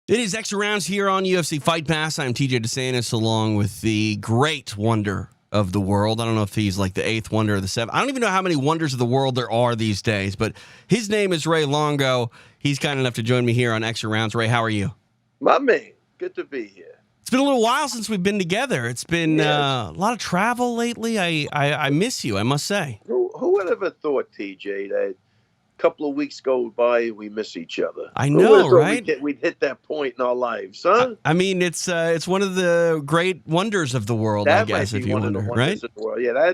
It is extra rounds here on UFC Fight Pass. I'm TJ DeSantis along with the great wonder of the world. I don't know if he's like the eighth wonder or the seventh. I don't even know how many wonders of the world there are these days, but his name is Ray Longo. He's kind enough to join me here on extra rounds. Ray, how are you? My man, good to be here. It's been a little while since we've been together. It's been a lot of travel lately. I miss you, I must say. Who would have ever thought, TJ, that a couple of weeks go by and we miss each other? I know, right? We'd hit that point in our lives, huh? I mean, it's one of the great wonders of the world, I guess, if you wonder, right? Of the world. Yeah,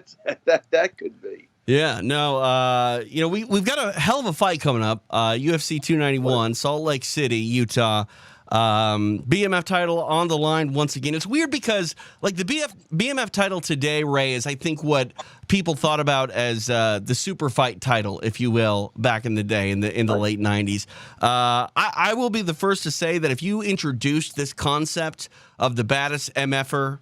that could be. Yeah, no, we've got a hell of a fight coming up. UFC 291, Salt Lake City, Utah. BMF title on the line once again. It's weird because like the BMF title today, Ray, is I think what people thought about as the super fight title, if you will, back in the day in the late 90s. I will be the first to say that if you introduced this concept of the baddest MFer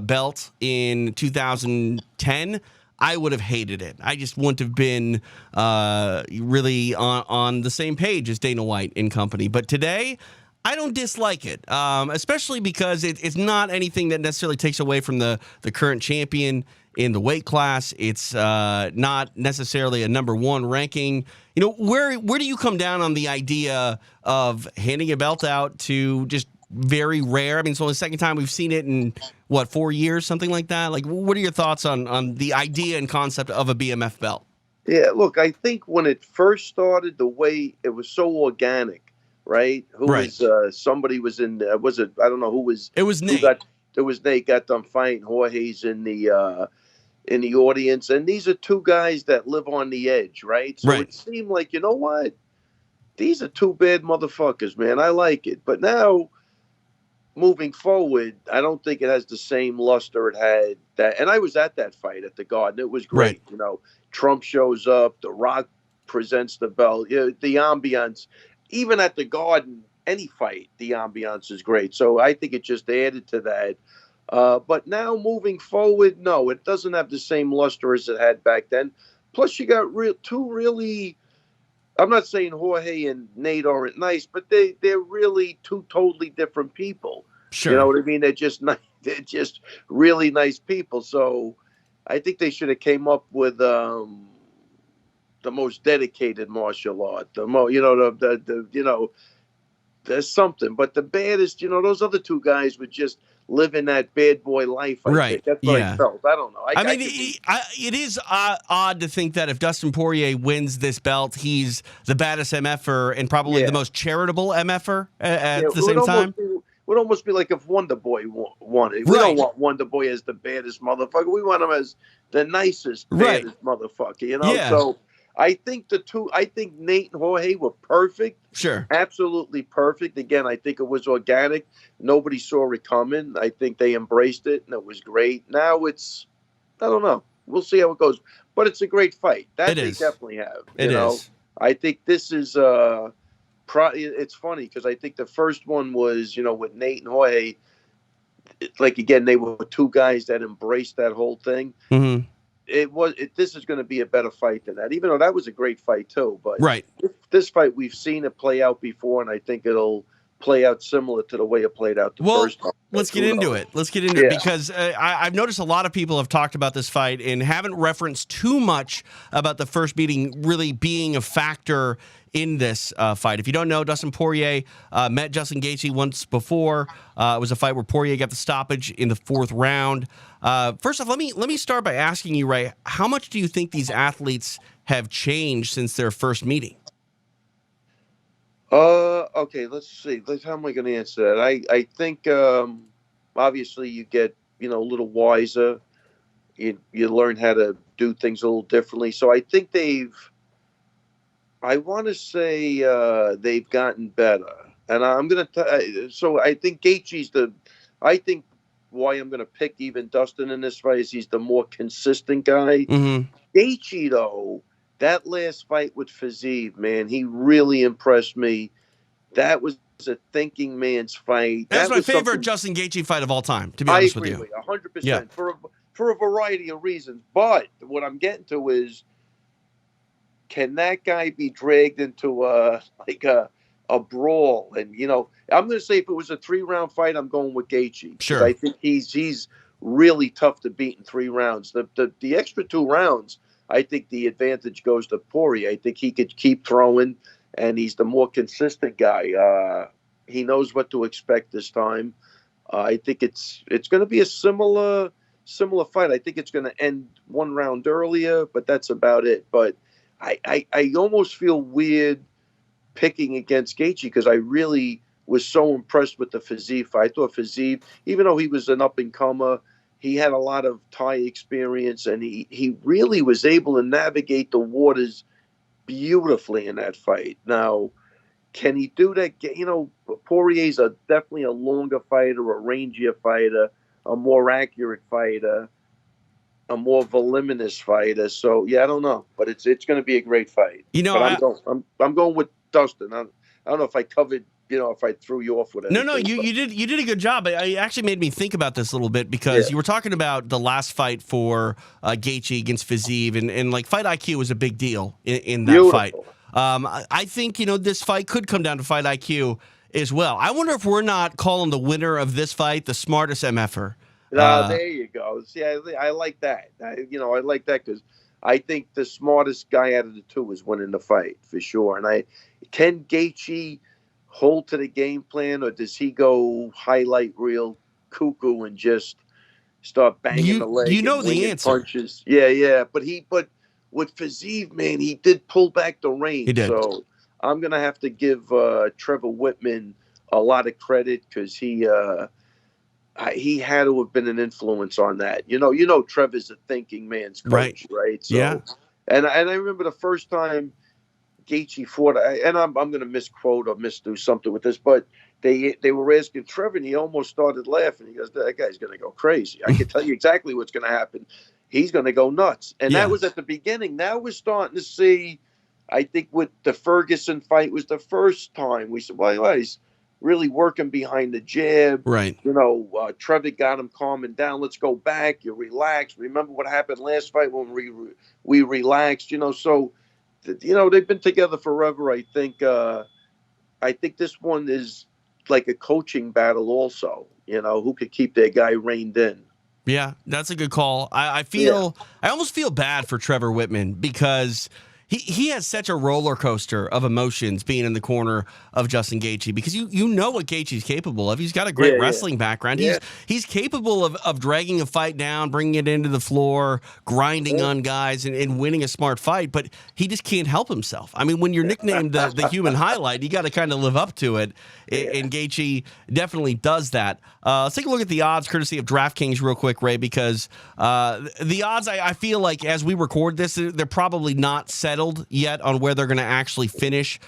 belt in 2010, I would have hated it. I just wouldn't have been really on the same page as Dana White and company. But today, I don't dislike it, especially because it's not anything that necessarily takes away from the current champion in the weight class. It's not necessarily a number one ranking. You know, where do you come down on the idea of handing a belt out to just very rare? I mean, it's only the second time we've seen it in, 4 years, something like that? Like, what are your thoughts on the idea and concept of a BMF belt? Yeah, look, I think when it first started, the way it was so organic. Right? Somebody was in, was it, I don't know who was. It was Nate. It was Nate got done fighting. Jorge's in the audience. And these are two guys that live on the edge, right? So It seemed like, you know what? These are two bad motherfuckers, man. I like it. But now, moving forward, I don't think it has the same luster it had. And I was at that fight at the Garden. It was great. Right. You know, Trump shows up. The Rock presents the belt. You know, the ambiance. Even at the Garden, any fight, the ambiance is great. So I think it just added to that. But now moving forward, no, it doesn't have the same luster as it had back then. Plus, you got two really, I'm not saying Jorge and Nate aren't nice, but they're really two totally different people. Sure. You know what I mean? They're just really nice people. So I think they should have came up with the most dedicated martial art, there's something. But the baddest, those other two guys would just live in that bad boy life. I think. That's what I felt. I don't know. It is odd to think that if Dustin Poirier wins this belt, he's the baddest MFer and probably the most charitable MFer at the same time. It would almost be like if Wonder Boy won it. We don't want Wonder Boy as the baddest motherfucker. We want him as the nicest, baddest motherfucker. So I think Nate and Jorge were perfect. Sure. Absolutely perfect. Again, I think it was organic. Nobody saw it coming. I think they embraced it, and it was great. Now I don't know. We'll see how it goes. But it's a great fight. That they definitely have. It is. I think this is it's funny because I think the first one was, with Nate and Jorge, like, again, they were two guys that embraced that whole thing. Mm-hmm. This is going to be a better fight than that, even though that was a great fight too. But this fight, we've seen it play out before, and I think it'll play out similar to the way it played out the first time. Let's get into it. Because I've noticed a lot of people have talked about this fight and haven't referenced too much about the first meeting really being a factor in this fight. If you don't know, Dustin Poirier met Justin Gaethje once before. It was a fight where Poirier got the stoppage in the fourth round. First off, let me start by asking you, Ray, how much do you think these athletes have changed since their first meeting? Okay, let's see. How am I going to answer that? I think obviously you get a little wiser. You learn how to do things a little differently. So I think I want to say they've gotten better. And I'm going to so I think Gaethje's I think why I'm going to pick even Dustin in this fight is he's the more consistent guy. Mm-hmm. Gaethje, though, that last fight with Fiziev, man, he really impressed me. That was a thinking man's fight. That's my favorite Justin Gaethje fight of all time, to be honest with you. I agree with you, 100%, for a variety of reasons. But what I'm getting to is, can that guy be dragged into a a brawl. And I'm going to say if it was a 3-round fight, I'm going with Gaethje, because Sure. I think he's really tough to beat in 3 rounds. The extra 2 rounds, I think the advantage goes to Poirier. I think he could keep throwing, and he's the more consistent guy. He knows what to expect this time. I think it's going to be a similar fight. I think it's going to end 1 round earlier, but that's about it. But I almost feel weird picking against Gaethje, because I really was so impressed with the Fiziev fight. I thought Fiziev, even though he was an up-and-comer, he had a lot of Thai experience, and he really was able to navigate the waters beautifully in that fight. Now, can he do that? Poirier's definitely a longer fighter, a rangier fighter, a more accurate fighter, a more voluminous fighter. So yeah, I don't know, but it's going to be a great fight. But I'm going with Dustin. I don't know if I covered, if I threw you off with anything. No, you did a good job. It actually made me think about this a little bit, because you were talking about the last fight for Gaethje against Fiziev, and like fight IQ was a big deal in that Beautiful fight. I think this fight could come down to fight IQ as well. I wonder if we're not calling the winner of this fight the smartest MFer. There you go. See, I like that. I like that, because I think the smartest guy out of the 2 is winning the fight for sure. And can Gaethje hold to the game plan, or does he go highlight reel cuckoo and just start banging the leg? The answer. Punches. Yeah. But with Fiziev, man, he did pull back the range. He did. So I'm gonna have to give Trevor Whitman a lot of credit, because he had to have been an influence on that. Trevor's a thinking man's coach, right? So, yeah. And I remember the first time Gaethje fought, and I'm going to misquote or misdo something with this, but they were asking Trevor, and he almost started laughing. He goes, "That guy's going to go crazy. I can tell you exactly what's going to happen. He's going to go nuts." And that was at the beginning. Now we're starting to see, I think with the Ferguson fight was the first time we said, well, he's really working behind the jab. Right. Trevor got him calming down. Let's go back. You relax. Remember what happened last fight when we relaxed, so, they've been together forever. I think this one is like a coaching battle also, who could keep their guy reined in. Yeah, that's a good call. I almost feel bad for Trevor Whitman, because he has such a roller coaster of emotions being in the corner of Justin Gaethje, because you know what Gaethje's capable of. He's got a great wrestling background. He's capable of dragging a fight down, bringing it into the floor, grinding on guys, and winning a smart fight, but he just can't help himself. I mean, when you're nicknamed the human highlight, you got to kind of live up to it, and Gaethje definitely does that. Let's take a look at the odds, courtesy of DraftKings real quick, Ray, because the odds, I feel like as we record this, they're probably not settled yet on where they're going to actually finish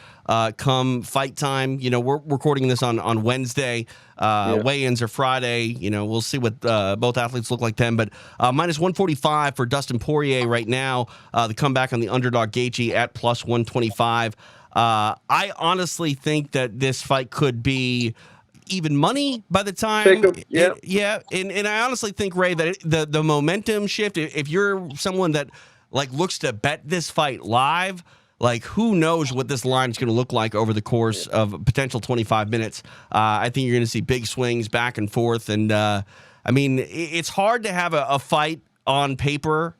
come fight time. We're recording this on Wednesday. Weigh-ins are Friday. We'll see what both athletes look like then. But minus 145 for Dustin Poirier right now. The comeback on the underdog Gaethje at plus 125. I honestly think that this fight could be even money by the time. And I honestly think, Ray, that the momentum shift, if you're someone that looks to bet this fight live, who knows what this line is going to look like over the course of a potential 25 minutes. I think you're going to see big swings back and forth. And it's hard to have a fight on paper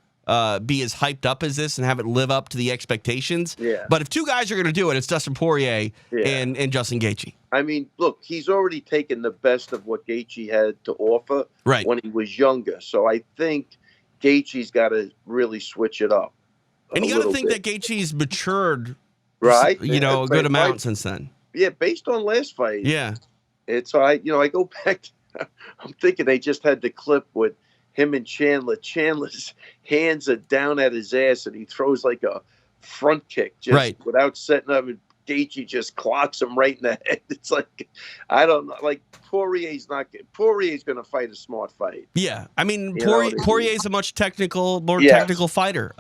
be as hyped up as this and have it live up to the expectations. Yeah. But if 2 guys are going to do it, it's Dustin Poirier and Justin Gaethje. I mean, look, he's already taken the best of what Gaethje had to offer when he was younger. So I think Gaethje's got to really switch it up. And you got to think that Gaethje's matured, right? A good amount since then. Yeah, based on last fight. Yeah. It's I go back. I'm thinking they just had the clip with him and Chandler. Chandler's hands are down at his ass, and he throws like a front kick without setting up, and Gaethje just clocks him right in the head. It's like, I don't know, Poirier's going to fight a smart fight. Yeah, I mean, Poirier's a much more technical fighter.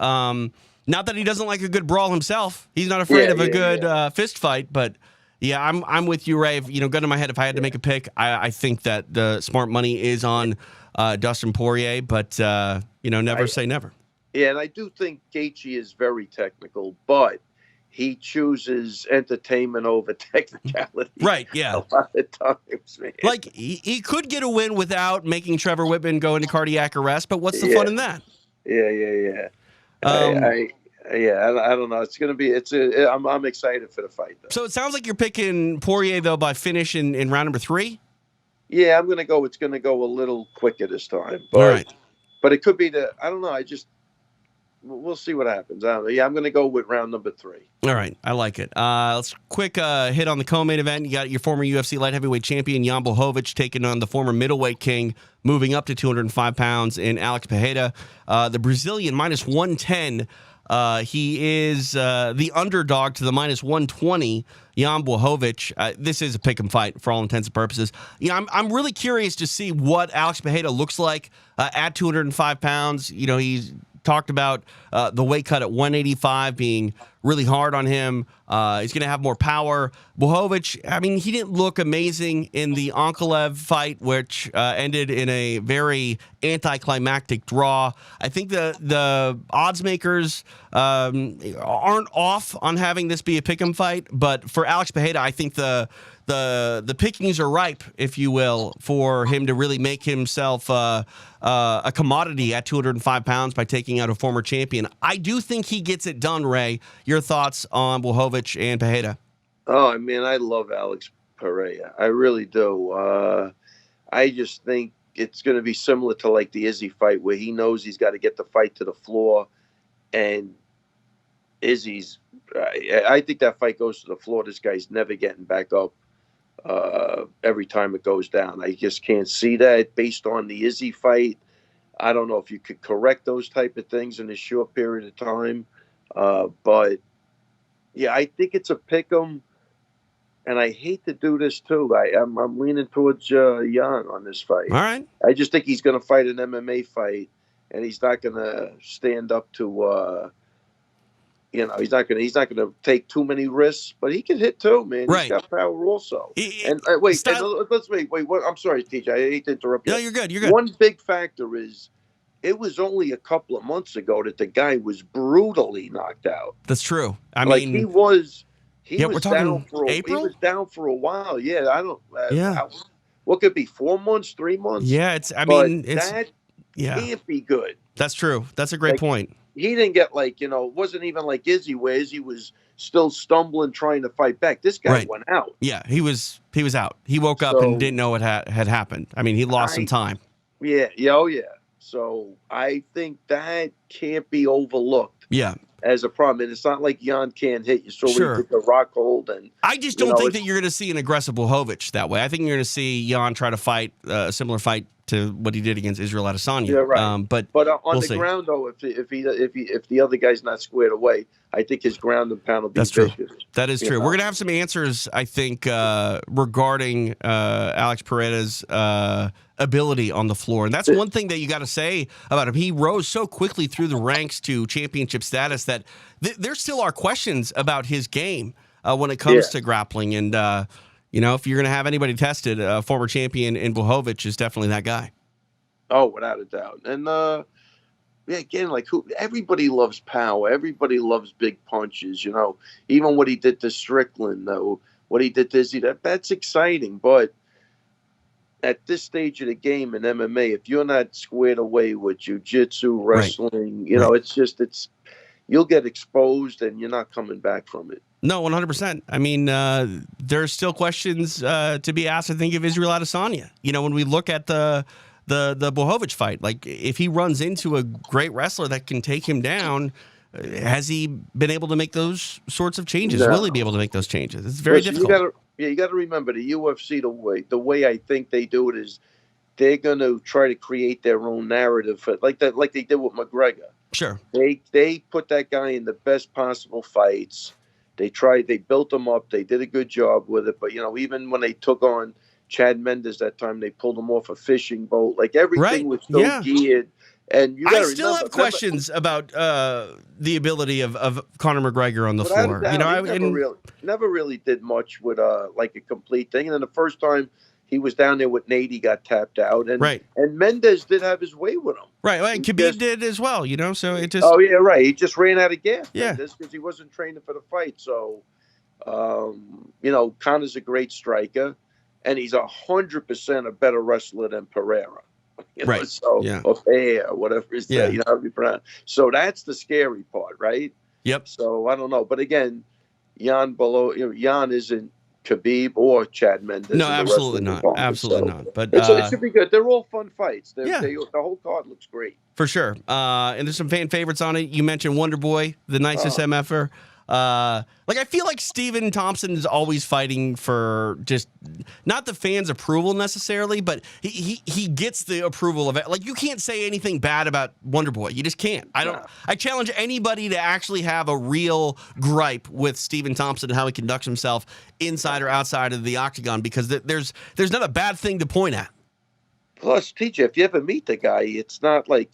Not that he doesn't like a good brawl himself. He's not afraid of a good fist fight, but yeah, I'm with you, Ray. Gun to my head, if I had to make a pick, I think that the smart money is on Dustin Poirier, but never say never. Yeah, and I do think Gaethje is very technical, but he chooses entertainment over technicality. Right, yeah. A lot of times, man. Like, he could get a win without making Trevor Whitman go into cardiac arrest, but what's the Yeah. fun in that? Yeah. Um, I don't know. It's gonna be. I'm excited for the fight, though. so it sounds like you're picking Poirier, though, by finish in round number 3? Yeah, I'm gonna go. It's gonna go a little quicker this time, All right. but it could be I don't know. We'll see what happens. I don't know. Yeah, I'm gonna go with round number 3. All right, I like it. Let's quick hit on the co-main event. You got your former UFC light heavyweight champion Jan Blachowicz taking on the former middleweight king, moving up to 205 pounds in Alex Pereira. The Brazilian minus 110. He is the underdog to the minus 120. Jan Blachowicz. This is a pick'em fight for all intents and purposes. You know, I'm really curious to see what Alex Pereira looks like at 205 pounds. You know, he's talked about the weight cut at 185 being really hard on him. He's going to have more power. Blachowicz, I mean, he didn't look amazing in the Ankalaev fight, which ended in a very anticlimactic draw. I think the odds makers aren't off on having this be a pick'em fight, but for Alex Pereira, I think the pickings are ripe, if you will, for him to really make himself a commodity at 205 pounds by taking out a former champion. I do think he gets it done, Ray. Your thoughts on Blachowicz and Pereira? Oh, I mean, I love Alex Pereira. I really do. I just think it's going to be similar to like the Izzy fight, where he knows he's got to get the fight to the floor, and Izzy's. I think that fight goes to the floor. This guy's never getting back up. Every time it goes down, I just can't see that based on the Izzy fight. I don't know if you could correct those type of things in a short period of time, but yeah, I think it's a pick'em, and I hate to do this too. I'm leaning towards Jan on this fight. All right, I just think he's going to fight an MMA fight, and he's not going to stand up to. He's not gonna take too many risks, but he can hit too, man. Right. He's got power also. Wait. I'm sorry, TJ. I hate to interrupt you. No, you're good. You're good. One big factor is it was only a couple of months ago that the guy was brutally knocked out. That's true. I mean, he was we're talking down for April? He was down for a while. Yeah, I don't. Yeah. What could it be 4 months, 3 months? Yeah, it's that yeah. can't be good. That's true. That's a great point. He didn't get it wasn't even like Izzy, where Izzy was still stumbling, trying to fight back. This guy went out. Yeah, he was out. He woke up and didn't know what had happened. I mean, he lost some time. Yeah. Oh, yeah. So I think that can't be overlooked. Yeah. As a problem. And it's not like Jan can't hit you. So sure. We did the rock hold. And I just don't think that you're going to see an aggressive Blachowicz that way. I think you're going to see Jan try to fight a similar fight to what he did against Israel Adesanya. Yeah, right. But on the ground, though, if the other guy's not squared away, I think his ground and pound will be vicious. True. That is true. We're going to have some answers, I think, regarding Alex Pereira's ability on the floor. And that's one thing that you got to say about him. He rose so quickly through the ranks to championship status that there still are questions about his game when it comes to grappling. And, if you're going to have anybody tested, former champion in Blachowicz is definitely that guy. Oh, without a doubt. And, again, everybody loves power. Everybody loves big punches, Even what he did to Strickland, though, what he did to Izzy, that's exciting. But at this stage of the game in MMA, if you're not squared away with jiu-jitsu, wrestling, you'll get exposed and you're not coming back from it. No, 100%. I mean, there's still questions to be asked, I think, of Israel Adesanya. When we look at the Blachowicz fight, like if he runs into a great wrestler that can take him down, has he been able to make those sorts of changes? No. Will he be able to make those changes? It's very difficult. You got to remember the UFC. The way I think they do it is they're going to try to create their own narrative, like they did with McGregor. Sure. They put that guy in the best possible fights. They built him up. They did a good job with it. But even when they took on Chad Mendes that time, they pulled him off a fishing boat. Like everything was so geared. And I still have questions about the ability of Conor McGregor on the floor. Never really did much with like a complete thing. And then the first time he was down there with Nate. He got tapped out, and Right. and Mendez did have his way with him. Right. Well, Khabib did as well, so it just. Oh yeah, right. He just ran out of gas. Yeah. Because he wasn't training for the fight. So, Connor's a great striker, and he's 100% a better wrestler than Pereira. Right. So, yeah. Or Pereira, whatever it's yeah. how you pronounce. So that's the scary part, right? Yep. So I don't know, but again, Jan isn't Khabib or Chad Mendes. No, absolutely not. Absolutely not. But it should be good. They're all fun fights. Yeah. The whole card looks great. For sure. And there's some fan favorites on it. You mentioned Wonder Boy, the nicest MFer. I feel like Stephen Thompson is always fighting for just not the fans' approval necessarily, but he gets the approval of it. Like, you can't say anything bad about Wonder Boy. You just can't. I challenge anybody to actually have a real gripe with Stephen Thompson and how he conducts himself inside or outside of the octagon, because there's not a bad thing to point at. Plus, TJ, if you ever meet the guy, it's not like,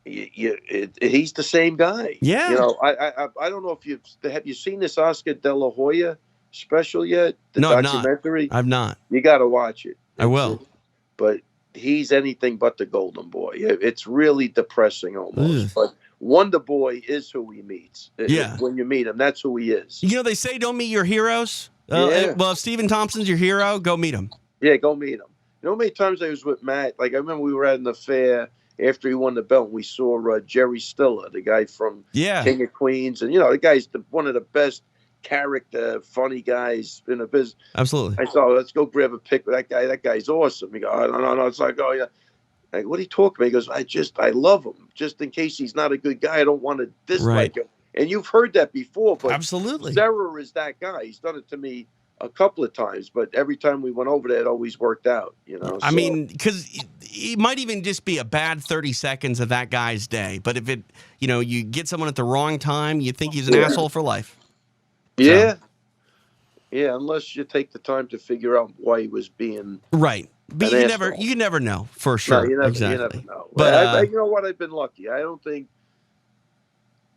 he's the same guy. Yeah. I don't know if have you seen this Oscar De La Hoya special yet? The documentary? I've not. You got to watch it. I will. But he's anything but the golden boy. It's really depressing almost. But Wonder Boy is who he meets. Yeah. When you meet him, that's who he is. They say don't meet your heroes. Yeah. Well, if Stephen Thompson's your hero, go meet him. Yeah, go meet him. You know how many times I was with Matt? Like, I remember we were at an affair after he won the belt, and we saw Jerry Stiller, the guy from King of Queens. And, the guy's one of the best character, funny guys in the business. Absolutely. I said, let's go grab a pic with that guy. That guy's awesome. He goes, oh, no. It's like, oh, yeah. Like, what are you talking about? He goes, I love him. Just in case he's not a good guy, I don't want to dislike him. And you've heard that before. But absolutely. Sarah is that guy. He's done it to me a couple of times, but every time we went over there, it always worked out, I mean, because it might even just be a bad 30 seconds of that guy's day. But if it, you get someone at the wrong time, you think he's an asshole for life. Yeah. So. Yeah, unless you take the time to figure out why he was being right. But you never know for sure. No, exactly. You never know. But you know what? I've been lucky. I don't think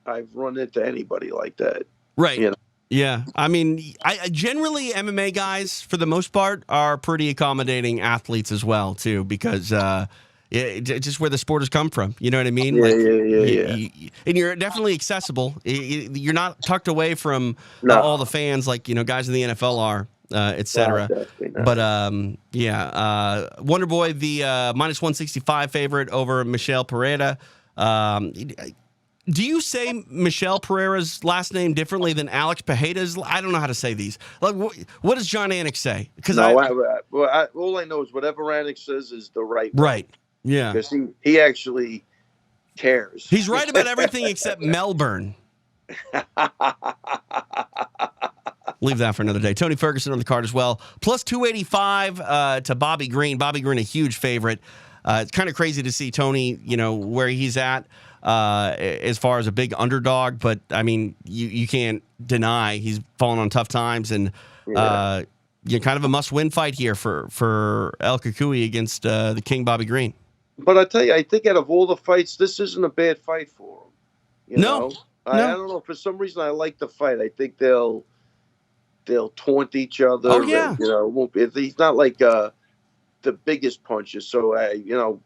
I've run into anybody like that. Right. Yeah, I mean, I generally MMA guys, for the most part, are pretty accommodating athletes as well, too, because just where the sport has come from. You know what I mean? Yeah. And you're definitely accessible. You're not tucked away from all the fans like guys in the NFL are, etc. But Wonder Boy, the minus 165 favorite over Michelle Pereira. Do you say Michelle Pereira's last name differently than Alex Pereira's? I don't know how to say these. Like, what does John Anik say? Because all I know is whatever Anik says is the right way. Right. Yeah. Because he actually cares. He's right about everything except Melbourne. Leave that for another day. Tony Ferguson on the card as well. Plus 285 to Bobby Green. Bobby Green, a huge favorite. It's kind of crazy to see Tony, where he's at. As far as a big underdog, but I mean, you can't deny he's fallen on tough times, and kind of a must-win fight here for El Kukui against the King Bobby Green. But I tell you, I think out of all the fights, this isn't a bad fight for him. No. I don't know. For some reason, I like the fight. I think they'll taunt each other. Oh yeah. And, he's not like the biggest punches, so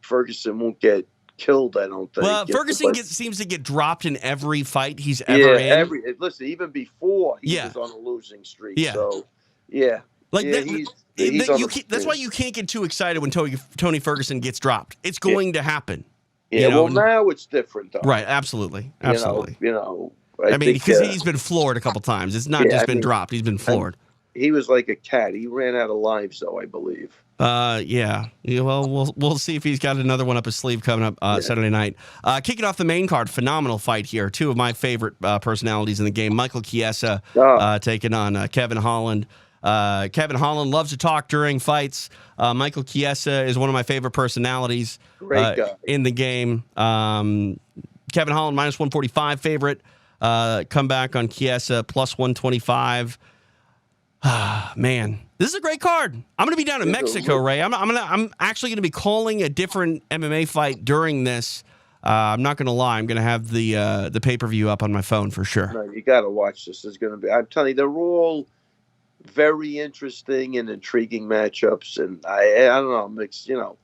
Ferguson won't get killed, I don't think. Well, Ferguson seems to get dropped in every fight he's ever in. Listen, even before he was on a losing streak. Yeah. So, yeah. Like that's why you can't get too excited when Tony Ferguson gets dropped. It's going to happen. Yeah. Now it's different, though. Right. Absolutely. Absolutely. I mean, because he's been floored a couple times. It's not just been dropped. He's been floored. He was like a cat. He ran out of lives, though, I believe. Yeah. Well, we'll see if he's got another one up his sleeve coming up Saturday night. Kicking off the main card, phenomenal fight here. Two of my favorite personalities in the game. Michael Chiesa taking on Kevin Holland. Kevin Holland loves to talk during fights. Michael Chiesa is one of my favorite personalities in the game. Kevin Holland minus 145 favorite. Come back on Chiesa plus 125. Man, this is a great card. I'm going to be down in Mexico, Ray. I'm actually going to be calling a different MMA fight during this. I'm not going to lie. I'm going to have the pay-per-view up on my phone for sure. No, you got to watch this. There's going to be. I'm telling you, they're all very interesting and intriguing matchups. And I don't know,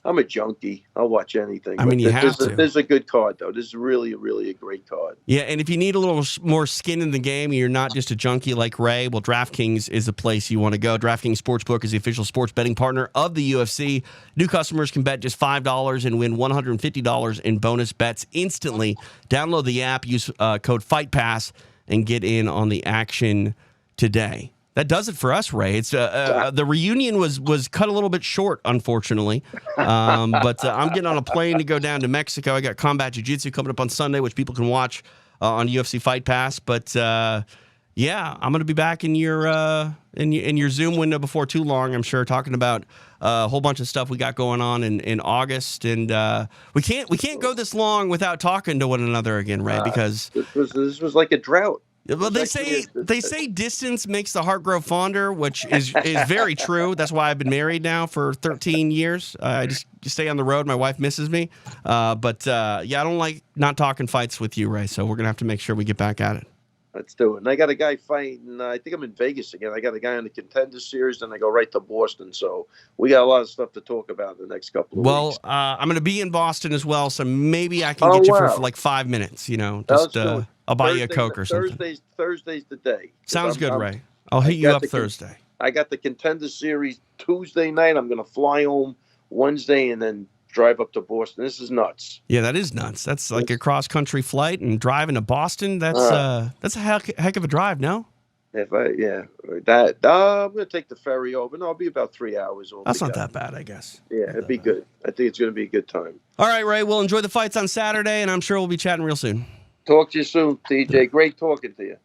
I'm a junkie. I'll watch anything. I mean, you have to. This is a good card, though. This is really, really a great card. Yeah, and if you need a little more skin in the game and you're not just a junkie like Ray, well, DraftKings is the place you want to go. DraftKings Sportsbook is the official sports betting partner of the UFC. New customers can bet just $5 and win $150 in bonus bets instantly. Download the app, use code FIGhtPass, and get in on the action today. That does it for us, Ray. It's the reunion was cut a little bit short, unfortunately. But I'm getting on a plane to go down to Mexico. I got combat jiu-jitsu coming up on Sunday, which people can watch on UFC Fight Pass. But yeah, I'm going to be back in your Zoom window before too long, I'm sure, talking about a whole bunch of stuff we got going on in August. And we can't go this long without talking to one another again, Ray, because this was like a drought. Well, they say distance makes the heart grow fonder, which is very true. That's why I've been married now for 13 years. I just stay on the road. My wife misses me. But I don't like not talking fights with you, Ray. So we're going to have to make sure we get back at it. Let's do it. And I got a guy fighting. I think I'm in Vegas again. I got a guy on the Contender Series, and I go right to Boston. So we got a lot of stuff to talk about in the next couple of weeks. Well, I'm going to be in Boston as well, so maybe I can get you for like 5 minutes. Just I'll buy you a Coke or something. Thursday's the day. Sounds good, Ray. I'll hit you up Thursday. I got the Contender Series Tuesday night. I'm going to fly home Wednesday and then drive up to Boston. This is nuts. Yeah, that is nuts. That's like a cross-country flight and driving to Boston. That's a heck of a drive, no? I'm going to take the ferry over. No, I'll be about 3 hours. That's not that bad, I guess. Yeah, it'd be good. I think it's going to be a good time. All right, Ray. We'll enjoy the fights on Saturday, and I'm sure we'll be chatting real soon. Talk to you soon, TJ. Great talking to you.